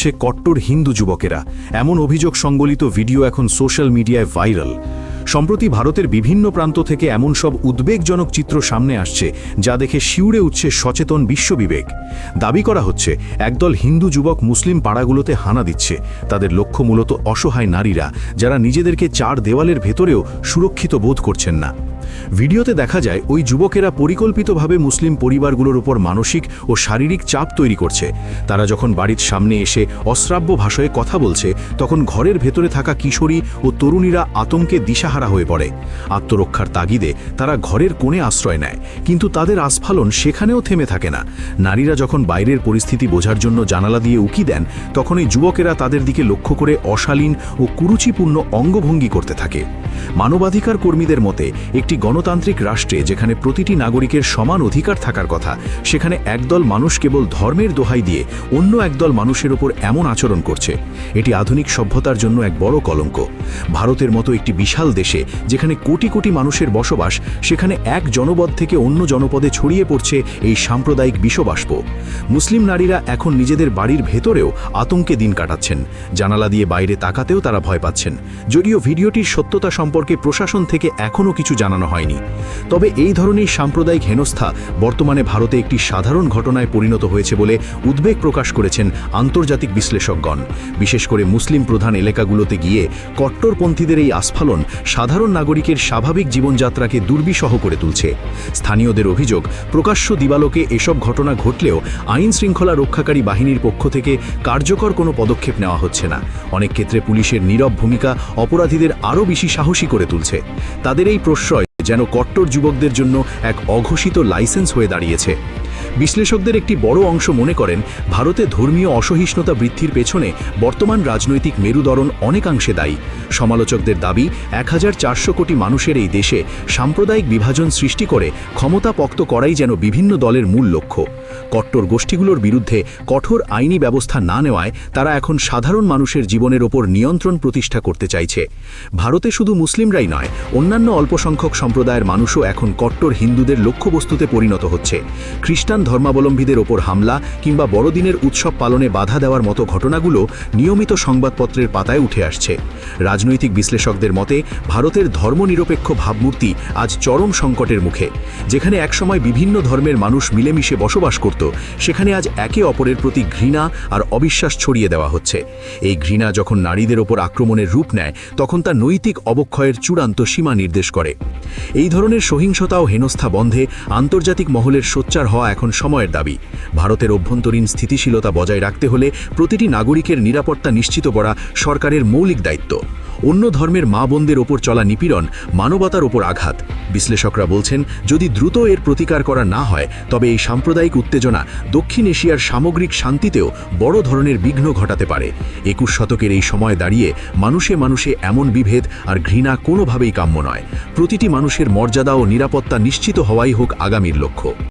হচ্ছে কট্টর হিন্দু যুবকেরা। এমন অভিযোগ সংবলিত ভিডিও এখন সোশ্যাল মিডিয়ায় ভাইরাল। সম্প্রতি ভারতের বিভিন্ন প্রান্ত থেকে এমন সব উদ্বেগজনক চিত্র সামনে আসছে যা দেখে শিউরে উঠছে সচেতন বিশ্ববিবেক। দাবি করা হচ্ছে একদল হিন্দু যুবক মুসলিম পাড়াগুলোতে হানা দিচ্ছে। তাদের লক্ষ্য মূলত অসহায় নারীরা, যারা নিজেদেরকে চার দেওয়ালের ভেতরেও সুরক্ষিত বোধ করছেন না। ভিডিওতে দেখা যায় ওই যুবকেরা পরিকল্পিতভাবে মুসলিম পরিবারগুলোর উপর মানসিক ও শারীরিক চাপ তৈরি করছে। তারা যখন বাড়ির সামনে এসে অশ্রাব্য ভাষায় কথা বলছে, তখন ঘরের ভেতরে থাকা কিশোরী ও তরুণীরা আতঙ্কে দিশাহারা হয়ে পড়ে। আত্মরক্ষার তাগিদে তারা ঘরের কোণে আশ্রয় নেয়, কিন্তু তাদের আস্ফালন সেখানেও থেমে থাকে না। নারীরা যখন বাইরের পরিস্থিতি বোঝার জন্য জানালা দিয়ে উকি দেন, তখন এই যুবকেরা তাদের দিকে লক্ষ্য করে অশালীন ও কুরুচিপূর্ণ অঙ্গভঙ্গি করতে থাকে। মানবাধিকার কর্মীদের মতে, একটি গণতান্ত্রিক রাষ্ট্রে যেখানে প্রতিটি নাগরিকের সমান অধিকার থাকার কথা, সেখানে একদল মানুষ কেবল ধর্মের দোহাই দিয়ে অন্য একদল মানুষের ওপর এমন আচরণ করছে। এটি আধুনিক সভ্যতার জন্য এক বড় কলঙ্ক। ভারতের মতো একটি বিশাল দেশে যেখানে কোটি কোটি মানুষের বসবাস, সেখানে এক জনপদ থেকে অন্য জনপদে ছড়িয়ে পড়ছে এই সাম্প্রদায়িক বিষবাষ্প। মুসলিম নারীরা এখন নিজেদের বাড়ির ভেতরেও আতঙ্কে দিন কাটাচ্ছেন। জানালা দিয়ে বাইরে তাকাতেও তারা ভয় পাচ্ছেন। যদিও ভিডিওটির সত্যতা সম্পর্কে প্রশাসন থেকে এখনও কিছু জানানো হয়নি। তবে এই ধরনের সাম্প্রদায়িক হেনস্থা বর্তমানে ভারতে একটি সাধারণ ঘটনায় পরিণত হয়েছে বলে উদ্বেগ প্রকাশ করেছেন আন্তর্জাতিক বিশ্লেষকগণ। বিশেষ করে মুসলিম প্রধান এলাকাগুলোতে গিয়ে কট্টরপন্থীদের এই আস্ফালন সাধারণ নাগরিকের স্বাভাবিক জীবনযাত্রাকে দুর্বিষহ করে তুলছে। স্থানীয়দের অভিযোগ, প্রকাশ্য দিবালোকে এসব ঘটনা ঘটলেও আইন শৃঙ্খলা রক্ষাকারী বাহিনীর পক্ষ থেকে কার্যকর কোনো পদক্ষেপ নেওয়া হচ্ছে না। অনেক ক্ষেত্রে পুলিশের নীরব ভূমিকা অপরাধীদের আরও বেশি সাহসী করে তুলছে। তাদের এই প্রশ্রয় যেন কট্টর যুবকদের জন্য এক অঘোষিত লাইসেন্স হয়ে দাঁড়িয়েছে। বিশ্লেষকদের একটি বড় অংশ মনে করেন, ভারতে ধর্মীয় অসহিষ্ণুতা বৃদ্ধির পেছনে বর্তমান রাজনৈতিক মেরুদরণ অনেকাংশে দায়ী। সমালোচকদের দাবি, 1400 কোটি মানুষের এই দেশে সাম্প্রদায়িক বিভাজন সৃষ্টি করে ক্ষমতা পক্ত করাই যেন বিভিন্ন দলের মূল লক্ষ্য। কট্টর গোষ্ঠীগুলোর বিরুদ্ধে কঠোর আইনি ব্যবস্থা না নেওয়ায় তারা এখন সাধারণ মানুষের জীবনের ওপর নিয়ন্ত্রণ প্রতিষ্ঠা করতে চাইছে। ভারতে শুধু মুসলিমরাই নয়, অন্যান্য অল্পসংখ্যক সম্প্রদায়ের মানুষও এখন কট্টর হিন্দুদের লক্ষ্যবস্তুতে পরিণত হচ্ছে। খ্রিস্টান ধর্মাবলম্বীদের ওপর হামলা কিংবা বড়দিনের উৎসব পালনে বাধা দেওয়ার মতো ঘটনাগুলো নিয়মিত সংবাদপত্রের পাতায় উঠে আসছে। রাজনৈতিক বিশ্লেষকদের মতে, ভারতের ধর্মনিরপেক্ষ ভাবমূর্তি আজ চরম সংকটের মুখে। যেখানে একসময় বিভিন্ন ধর্মের মানুষ মিলেমিশে বসবাস করত, সেখানে আজ একে অপরের প্রতি ঘৃণা আর অবিশ্বাস ছড়িয়ে দেওয়া হচ্ছে। এই ঘৃণা যখন নারীদের ওপর আক্রমণের রূপ নেয়, তখন তা নৈতিক অবক্ষয়ের চূড়ান্ত সীমা নির্দেশ করে। এই ধরনের সহিংসতা ও হেনস্থা বন্ধে আন্তর্জাতিক মহলের সোচ্চার হওয়া এখন সময়ের দাবি। ভারতের অভ্যন্তরীণ স্থিতিশীলতা বজায় রাখতে হলে প্রতিটি নাগরিকের নিরাপত্তা নিশ্চিত করা সরকারের মৌলিক দায়িত্ব। অন্য ধর্মের মা বোনদের ওপর চলা নিপীড়ন মানবতার ওপর আঘাত। বিশ্লেষকরা বলছেন, যদি দ্রুত এর প্রতিকার করা না হয়, তবে এই সাম্প্রদায়িক উত্তেজনা দক্ষিণ এশিয়ার সামগ্রিক শান্তিতেও বড় ধরনের বিঘ্ন ঘটাতে পারে। 21 শতকের এই সময় দাঁড়িয়ে মানুষে মানুষে এমন বিভেদ আর ঘৃণা কোনোভাবেই কাম্য নয়। প্রতিটি মানুষের মর্যাদা ও নিরাপত্তা নিশ্চিত হওয়াই হোক আগামীর লক্ষ্য।